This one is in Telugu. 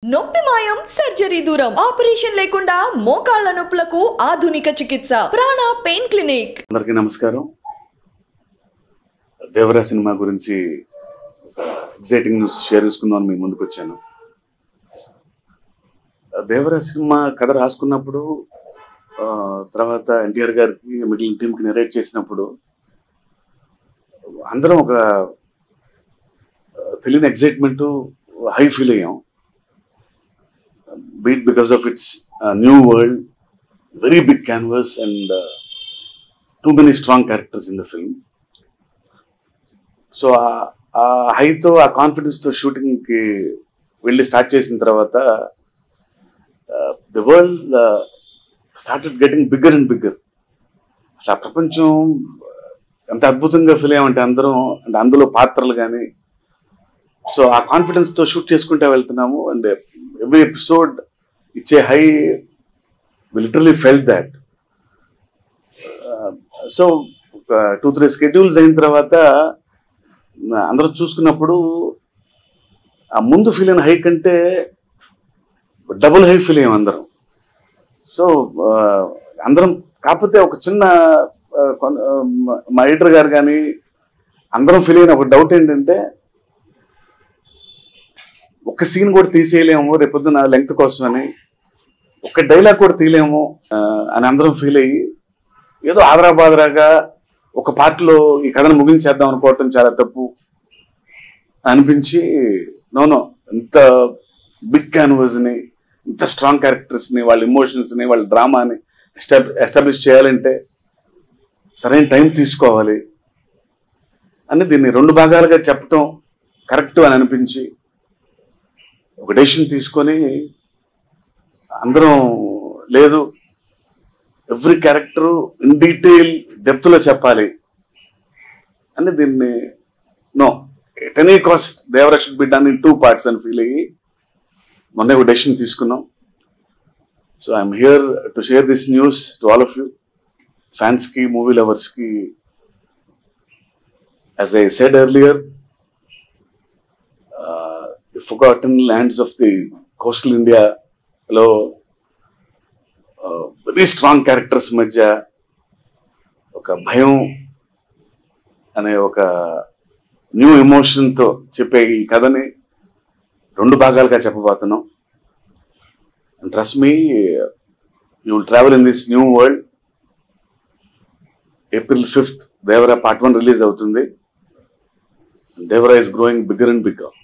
నొప్పి మాయం సర్జరీ దూరం ఆపరేషన్ లేకుండా మోకాళ్ళ నొప్పులకు ఆధునిక చికిత్స ప్రాణ పెయిన్ క్లినిక్. అందరికీ నమస్కారం. దేవరా సినిమా గురించి ఎగ్జైటింగ్ న్యూస్ షేర్ చేసుకుందాం మీ ముందుకు వచ్చాను. దేవరా సినిమా కథ రాసుకున్నప్పుడు తర్వాత ఎన్టీఆర్ గారికి మిగిలిన టీంకి నెరేట్ చేసినప్పుడు అందరం ఒక తెలియని ఎగ్జైట్మెంట్ హై ఫీల్ అయ్యాం. Beat because of its new world, very big canvas and too many strong characters in the film. So high to a confidence to shooting ki velli start chesin tarvata the world started getting bigger and bigger. Asa prapancham anta adbhutanga feel ayamante andaram and andulo paatralu gaani so aa confidence to shoot cheskunta veltunnamu and every episode it's a high. We literally felt that. So 2-3 schedules అయిన తర్వాత అందరూ చూసుకున్నప్పుడు ఆ ముందు ఫీల్ అయిన హై కంటే డబుల్ హై ఫీల్ అయ్యాం అందరం. సో అందరం కాకపోతే ఒక చిన్న మా ఎడిటర్ గారు కానీ అందరం ఫీల్ అయిన ఒక డౌట్ ఏంటంటే ఒక సీన్ కూడా తీసేయలేము రేపొద్దున లెంగ్త్ కోసం అని, ఒక డైలాగ్ కూడా తీయలేము అని అందరం ఫీల్ అయ్యి ఏదో ఆదరాబాదరాగా ఒక పార్ట్లో ఈ కథను ముగించేద్దాం అనుకోవటం చాలా తప్పు అనిపించి నో ఇంత బిగ్ క్యాన్వాస్ని, ఇంత స్ట్రాంగ్ క్యారెక్టర్స్ని, వాళ్ళ ఇమోషన్స్ని, వాళ్ళ డ్రామాని ఎస్టాబ్లిష్ చేయాలంటే సరైన టైం తీసుకోవాలి అని దీన్ని 2 భాగాలుగా చెప్పటం కరెక్ట్ అని అనిపించి ఒక డెసిషన్ తీసుకొని అందరం లేదు ఎవ్రీ క్యారెక్టర్ ఇన్ డీటెయిల్ డెప్త్లో చెప్పాలి అని దీన్ని no at any cost Devara should be done in 2 parts అని ఫీల్ అయ్యి మొన్న ఒక డెసిషన్ తీసుకున్నాం. So I'm here to share this news to all of you ఫ్యాన్స్కి, మూవీ లవర్స్కి. As I said earlier, forgotten lands of the coastal India లో వెరీ స్ట్రాంగ్ క్యారెక్టర్స్ మధ్య ఒక భయం అనే ఒక న్యూ ఎమోషన్తో చెప్పే ఈ కథని 2 భాగాలుగా చెప్పబోతున్నాం. And trust me, you will travel in this new world. April 5th Devara Part 1 release అవుతుంది. Devara is growing bigger and bigger.